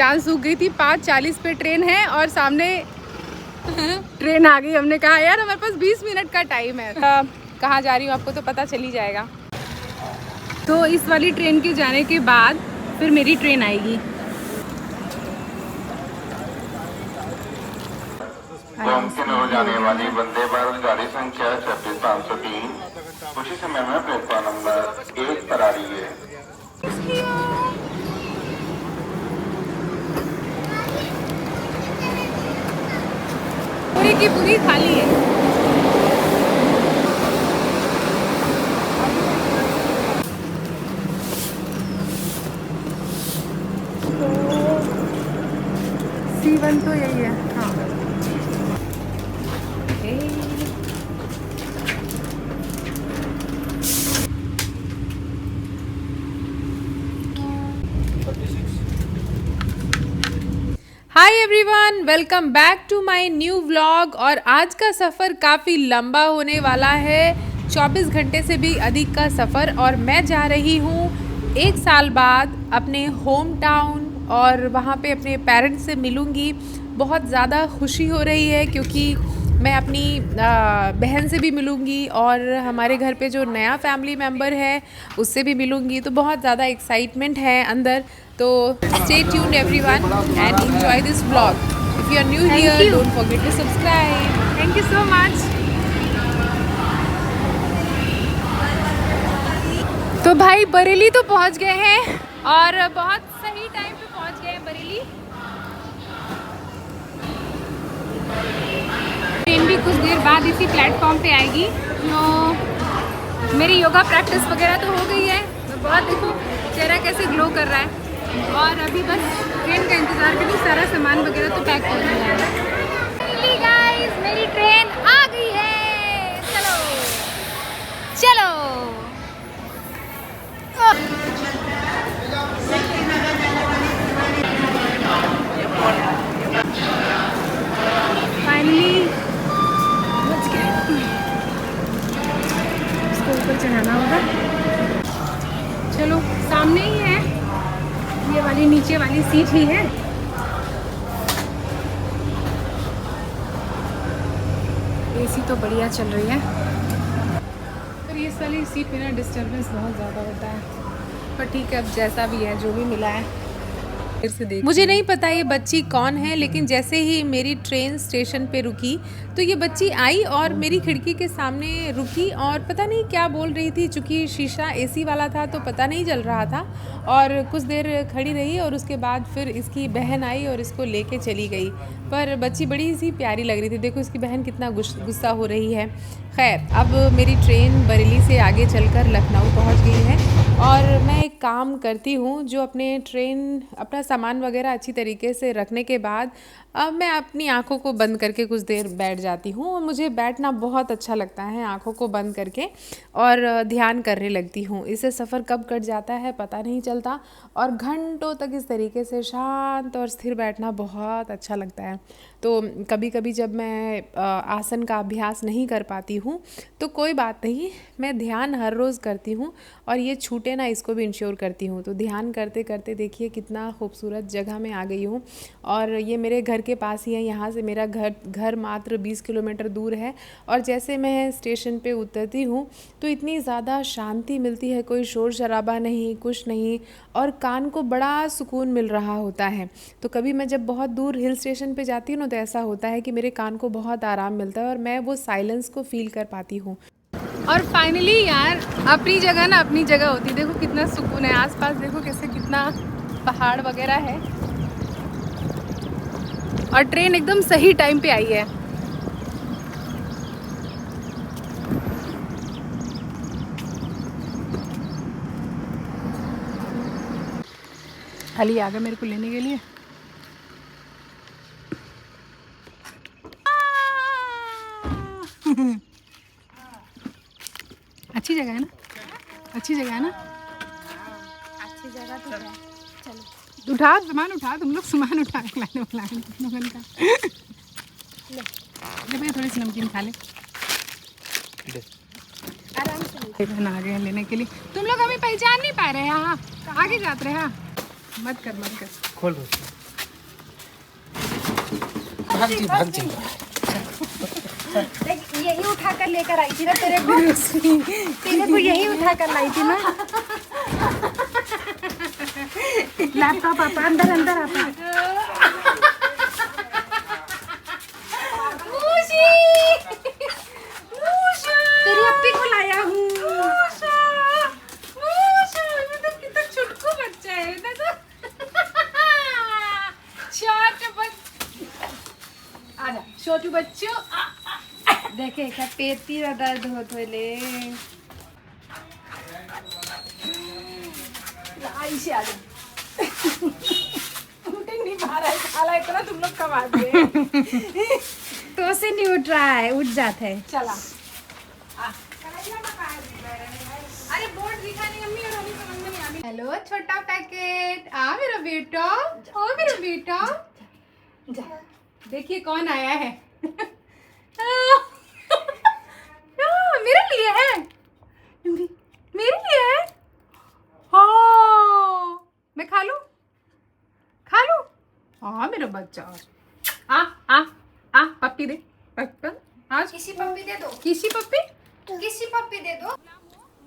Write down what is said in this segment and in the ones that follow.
Chance सूख गई थी। 5:40 पे ट्रेन है और सामने ट्रेन आ गई। हमने कहा यार हमारे पास 20 मिनट का टाइम है। कहाँ जा रही हूँ आपको तो पता चल ही जाएगा। तो इस वाली ट्रेन के जाने के बाद फिर मेरी ट्रेन आएगी। मुमकिन हो जाने वाली वंदे भारत गाड़ी संख्या 26,503 उसी समय में प्लेटफॉर्म नंबर 1 पर आ रही है। पूरी की पूरी खाली है। C1 तो यही है। हाँ hi everyone, welcome back to my new vlog. और आज का सफ़र काफ़ी लंबा होने वाला है, 24 घंटे से भी अधिक का सफ़र। और मैं जा रही हूँ 1 साल बाद अपने होम टाउन और वहाँ पे अपने पेरेंट्स से मिलूँगी। बहुत ज़्यादा खुशी हो रही है क्योंकि मैं अपनी बहन से भी मिलूँगी और हमारे घर पे जो नया फैमिली मेम्बर है उससे भी मिलूँगी। तो बहुत ज़्यादा एक्साइटमेंट है अंदर। तो stay tuned everyone and enjoy this vlog. If you are new here don't forget to subscribe. Thank you so much. तो भाई बरेली तो पहुंच गए हैं और बहुत सही टाइम पे पहुंच गए हैं बरेली। ट्रेन भी कुछ देर बाद इसी प्लेटफॉर्म पे आएगी। तो मेरी योगा प्रैक्टिस वगैरह तो हो गई है। तो बहुत देखो चेहरा कैसे ग्लो कर रहा है। और अभी बस ट्रेन का इंतज़ार करें। सारा सामान वगैरह तो पैक हो गया है। फाइनली गाइस मेरी ट्रेन आ गई है। चलो चलो। फाइनली पहुंच गए। इसको ऊपर चढ़ाना होगा। चलो सामने ही है, ये वाली नीचे वाली सीट ही है। एसी तो बढ़िया चल रही है, पर ये वाली सीट में ना डिस्टर्बेंस बहुत ज़्यादा होता है। पर ठीक है, अब जैसा भी है, जो भी मिला है। मुझे नहीं पता ये बच्ची कौन है, लेकिन जैसे ही मेरी ट्रेन स्टेशन पे रुकी तो ये बच्ची आई और मेरी खिड़की के सामने रुकी और पता नहीं क्या बोल रही थी। चूँकि शीशा एसी वाला था तो पता नहीं चल रहा था। और कुछ देर खड़ी रही और उसके बाद फिर इसकी बहन आई और इसको लेके चली गई। पर बच्ची बड़ी सी प्यारी लग रही थी। देखो इसकी बहन कितना गुस्सा हो रही है। खैर, अब मेरी ट्रेन बरेली से आगे चलकर लखनऊ पहुंच गई है और मैं एक काम करती हूं, जो अपना सामान वगैरह अच्छी तरीके से रखने के बाद अब मैं अपनी आँखों को बंद करके कुछ देर बैठ जाती हूँ। और मुझे बैठना बहुत अच्छा लगता है, आँखों को बंद करके, और ध्यान करने लगती हूँ। इससे सफ़र कब कट जाता है पता नहीं चलता और घंटों तक इस तरीके से शांत और स्थिर बैठना बहुत अच्छा लगता है। तो कभी कभी जब मैं आसन का अभ्यास नहीं कर पाती हूँ तो कोई बात नहीं, मैं ध्यान हर रोज़ करती हूँ और ये छूटे ना, इसको भी इंश्योर करती हूँ। तो ध्यान करते करते देखिए कितना खूबसूरत जगह में आ गई हूँ। और ये मेरे घर के पास ही है, यहाँ से मेरा घर मात्र 20 किलोमीटर दूर है। और जैसे मैं स्टेशन पे उतरती हूँ तो इतनी ज़्यादा शांति मिलती है, कोई शोर शराबा नहीं, कुछ नहीं, और कान को बड़ा सुकून मिल रहा होता है। तो कभी मैं जब बहुत दूर हिल स्टेशन पे जाती हूँ ना तो ऐसा होता है कि मेरे कान को बहुत आराम मिलता है और मैं वो साइलेंस को फील कर पाती हूँ। और फाइनली यार अपनी जगह ना अपनी जगह होती है। देखो कितना सुकून है, आसपास देखो कैसे कितना पहाड़ वगैरह है। और ट्रेन एकदम सही टाइम पे आई है। अली आ गया मेरे को लेने के लिए। अच्छी जगह है ना, अच्छी जगह है ना, अच्छी जगह तो है। चलो उठा सामान, उठा तुम लोग सामान उठा के लाने वाला है। ले थोड़ी सी नमकीन खा ले। आराम से बहन आ गए हैं लेने के लिए। तुम लोग हमें पहचान नहीं पा रहे हैं। हाँ आगे जाते रहे। हाँ मत कर खोल भाग जी भाग जी। देख यही उठा कर लेकर आई थी ना तेरे को यही उठा कर लाई थी ना। लैपटॉप आपा अंदर अंदर आपा। तेरी अप्पी को लाया हूँ। कितना छुटकू बच्चा है आजा छोटू बच्चों। देखे क्या पेटी में दर्द हो तो ले आइशे आ नहीं पा रहा है खाला इतना तुम लोग कमा दिए। तो से नहीं उठ रहा है, उठ जाता है। चला अरे बोर्ड दिखा नहीं अम्मी और अम्मी समझ में नहीं आ रही। हेलो छोटा पैकेट आ मेरा बेटा, ओ मेरा बेटा। देखिए कौन आया है। मेरे लिए है, मेरे लिए है। हाँ मैं खा लूं, खा लूं। हाँ मेरा बच्चा आ आ आ पप्पी दे, आज किसी पप्पी दे दो, किसी पप्पी किसी पप्पी दे दो।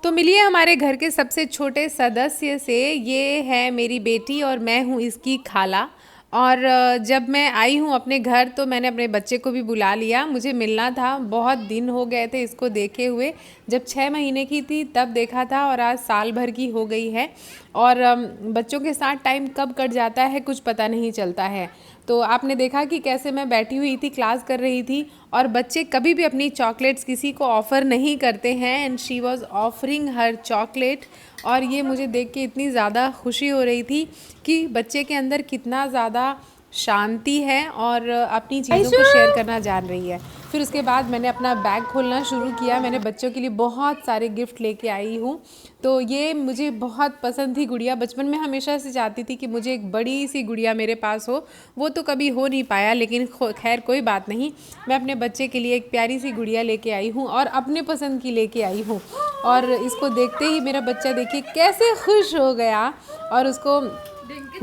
तो मिलिए हमारे घर के सबसे छोटे सदस्य से। ये है मेरी बेटी और मैं हूँ इसकी खाला। और जब मैं आई हूँ अपने घर तो मैंने अपने बच्चे को भी बुला लिया, मुझे मिलना था। बहुत दिन हो गए थे इसको देखे हुए, जब 6 महीने की थी तब देखा था और आज साल भर की हो गई है। और बच्चों के साथ टाइम कब कट जाता है कुछ पता नहीं चलता है। तो आपने देखा कि कैसे मैं बैठी हुई थी, क्लास कर रही थी और बच्चे कभी भी अपनी चॉकलेट्स किसी को ऑफ़र नहीं करते हैं and she was offering her chocolate. और ये मुझे देख के इतनी ज़्यादा खुशी हो रही थी कि बच्चे के अंदर कितना ज़्यादा शांति है और अपनी चीज़ों को शेयर करना जान रही है। फिर उसके बाद मैंने अपना बैग खोलना शुरू किया। मैंने बच्चों के लिए बहुत सारे गिफ्ट लेके आई हूँ। तो ये मुझे बहुत पसंद थी गुड़िया। बचपन में हमेशा से चाहती थी कि मुझे एक बड़ी सी गुड़िया मेरे पास हो, वो तो कभी हो नहीं पाया, लेकिन खैर कोई बात नहीं। मैं अपने बच्चे के लिए एक प्यारी सी गुड़िया लेके आई हूँ और अपने पसंद की लेके आई हूँ। और इसको देखते ही मेरा बच्चा देखिए कैसे खुश हो गया। और उसको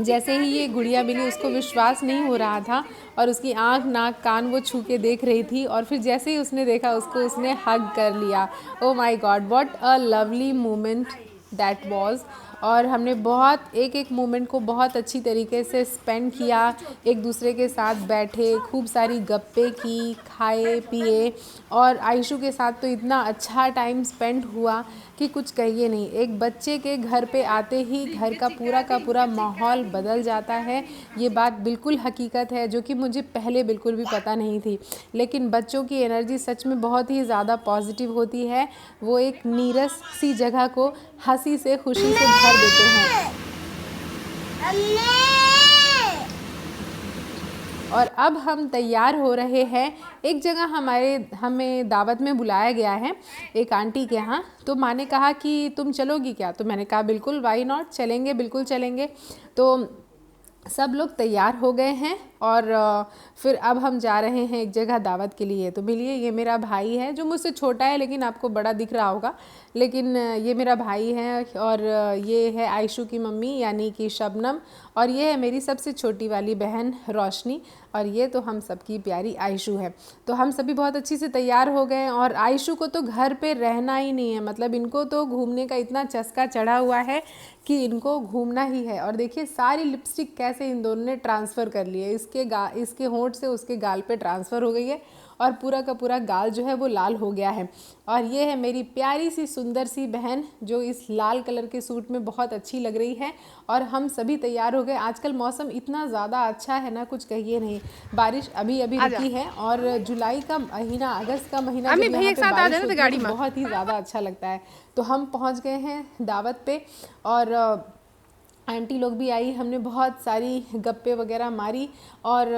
जैसे ही ये गुड़िया मिली उसको विश्वास नहीं हो रहा था और उसकी आँख नाक कान वो छू के देख रही थी। और फिर जैसे ही उसने देखा उसको उसने हग कर लिया। Oh my God, what a lovely moment that was. और हमने बहुत एक एक मोमेंट को बहुत अच्छी तरीके से स्पेंड किया, एक दूसरे के साथ बैठे, खूब सारी गप्पे की, खाए पिए। और आयशु के साथ तो इतना अच्छा टाइम स्पेंड हुआ कि कुछ कहिए नहीं। एक बच्चे के घर पे आते ही घर का पूरा माहौल बदल जाता है। ये बात बिल्कुल हकीकत है जो कि मुझे पहले बिल्कुल भी पता नहीं थी। लेकिन बच्चों की एनर्जी सच में बहुत ही ज़्यादा पॉजिटिव होती है। वो एक नीरस सी जगह को हंसी से खुशी से भर देते हैं। और अब हम तैयार हो रहे हैं। एक जगह हमें दावत में बुलाया गया है एक आंटी के यहाँ। तो माँ ने कहा कि तुम चलोगी क्या? तो मैंने कहा बिल्कुल, वाई नॉट, चलेंगे, बिल्कुल चलेंगे। तो सब लोग तैयार हो गए हैं और फिर अब हम जा रहे हैं एक जगह दावत के लिए। तो मिलिए, ये मेरा भाई है जो मुझसे छोटा है लेकिन आपको बड़ा दिख रहा होगा, लेकिन ये मेरा भाई है। और ये है आयशु की मम्मी यानी कि शबनम, और ये है मेरी सबसे छोटी वाली बहन रोशनी, और ये तो हम सबकी प्यारी आयशु है। तो हम सभी बहुत अच्छी से तैयार हो गए और आयशु को तो घर पे रहना ही नहीं है, मतलब इनको तो घूमने का इतना चस्का चढ़ा हुआ है कि इनको घूमना ही है। और देखिए सारी लिपस्टिक कैसे इन दोनों ने ट्रांसफ़र कर ली है, इसके होंठ से उसके गाल पे ट्रांसफ़र हो गई है और पूरा का पूरा गाल जो है वो लाल हो गया है। और ये है मेरी प्यारी सी सुंदर सी बहन जो इस लाल कलर के सूट में बहुत अच्छी लग रही है। और हम सभी तैयार हो गए। आजकल मौसम इतना ज़्यादा अच्छा है ना, कुछ कहिए नहीं। बारिश अभी रुकी है और जुलाई का महीना, अगस्त का महीना जब यहाँ पे बारिश होती है तो बहुत ही ज़्यादा अच्छा लगता है। तो हम पहुँच गए हैं दावत पे और आंटी लोग भी आई। हमने बहुत सारी गप्पे वगैरह मारी और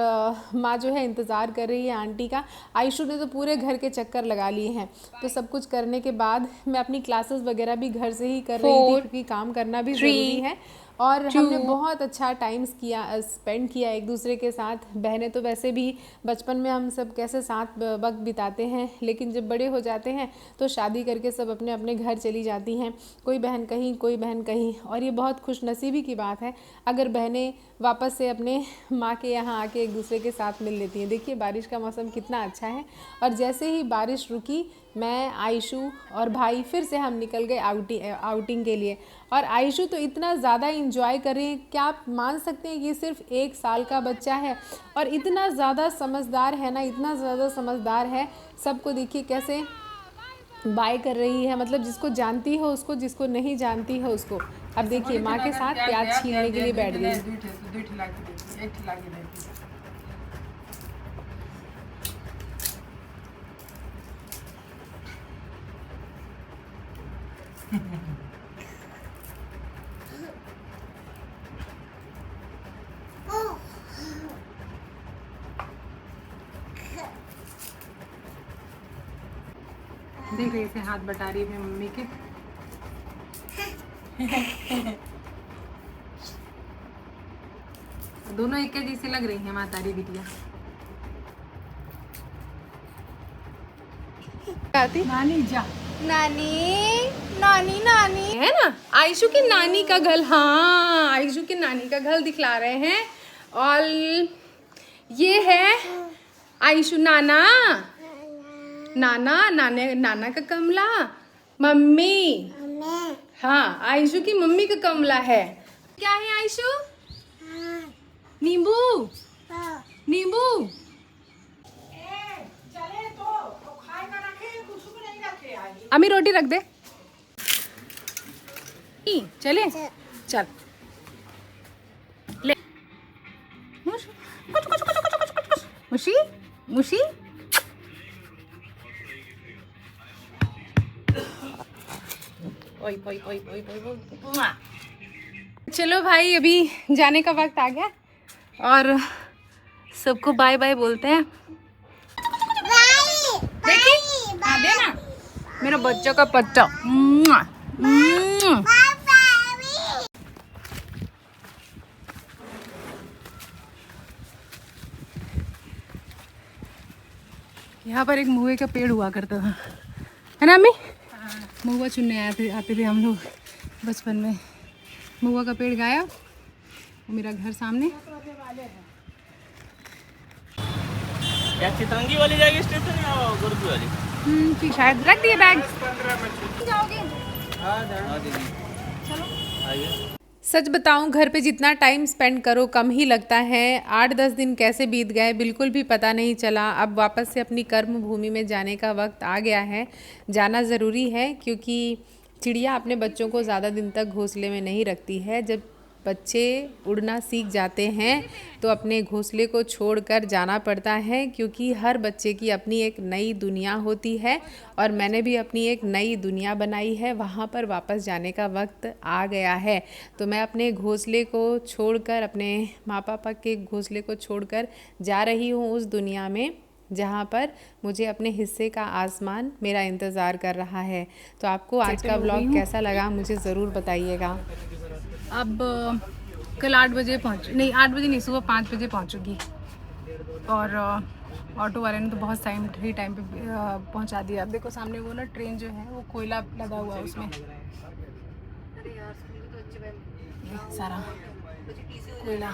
माँ जो है इंतज़ार कर रही है आंटी का। आयशु ने तो पूरे घर के चक्कर लगा लिए हैं। तो सब कुछ करने के बाद मैं अपनी क्लासेस वगैरह भी घर से ही कर रही थी क्योंकि काम करना भी ज़रूरी है। और हमने बहुत अच्छा टाइम स्पेंड किया एक दूसरे के साथ। बहनें तो वैसे भी बचपन में हम सब कैसे साथ वक्त बिताते हैं, लेकिन जब बड़े हो जाते हैं तो शादी करके सब अपने अपने घर चली जाती हैं, कोई बहन कहीं कोई बहन कहीं। और ये बहुत खुशनसीबी की बात है अगर बहनें वापस से अपने माँ के यहाँ आके एक दूसरे के साथ मिल लेती हैं। देखिए बारिश का मौसम कितना अच्छा है, और जैसे ही बारिश रुकी मैं, आयशु और भाई फिर से हम निकल गए आउटिंग के लिए। और आयशु तो इतना ज़्यादा इंजॉय कर रही है, क्या आप मान सकते हैं ये सिर्फ 1 साल का बच्चा है और इतना ज़्यादा समझदार है ना, इतना ज़्यादा समझदार है। सबको देखिए कैसे बाय कर रही है, मतलब जिसको जानती हो उसको, जिसको नहीं जानती हो उसको। अब देखिए माँ के साथ प्याज छीलने के लिए बैठ गई। देख रही से हाथ बटा रही है मम्मी के। दोनों एक जैसे लग रही हैं मातारी बिटिया। नानी जा, नानी नानी नानी है ना आयशु की नानी का घर। हाँ आयशु की नानी का घर दिखला रहे हैं। और ये है आयशु नाना नाना का कमला, मम्मी। हाँ आयशु की मम्मी का कमला है। क्या है आयशु? नींबू नींबू। अम्मी रोटी रख दे। चले चल ले। मुशी मुशी। ओई ओई ओई ओई ओई। चलो भाई अभी जाने का वक्त आ गया और सबको बाय बाय बोलते हैं। देखिए हाँ देना मेरा बच्चा का पत्ता। यहाँ पर एक महुए का पेड़ हुआ करता था, है ना अम्मी? महुआ चुनने आते थे हम लोग बचपन में। महुआ का पेड़ गायब, मेरा घर सामने। क्या चितरंगी वाली जाएगी स्टेशन या गुरुद्वारा वाली? ठीक शायद रख दिए बैग। जाओगे? हाँ दीदी चलो आइए। सच बताऊं घर पे जितना टाइम स्पेंड करो कम ही लगता है। 8-10 दिन कैसे बीत गए बिल्कुल भी पता नहीं चला। अब वापस से अपनी कर्म भूमि में जाने का वक्त आ गया है। जाना ज़रूरी है क्योंकि चिड़िया अपने बच्चों को ज़्यादा दिन तक घोंसले में नहीं रखती है। जब बच्चे उड़ना सीख जाते हैं तो अपने घोंसले को छोड़कर जाना पड़ता है, क्योंकि हर बच्चे की अपनी एक नई दुनिया होती है और मैंने भी अपनी एक नई दुनिया बनाई है। वहाँ पर वापस जाने का वक्त आ गया है। तो मैं अपने घोंसले को छोड़कर, अपने माँ पापा के घोंसले को छोड़कर जा रही हूँ उस दुनिया में जहाँ पर मुझे अपने हिस्से का आसमान मेरा इंतज़ार कर रहा है। तो आपको आज का व्लॉग कैसा लगा मुझे ज़रूर बताइएगा। अब कल 8 बजे नहीं 8 बजे नहीं, सुबह 5 बजे पहुँचूँगी। और ऑटो वाले ने तो बहुत टाइम पे पहुँचा दिया। अब देखो सामने वो ना ट्रेन जो है वो कोयला लगा हुआ है उसमें, सारा कोयला।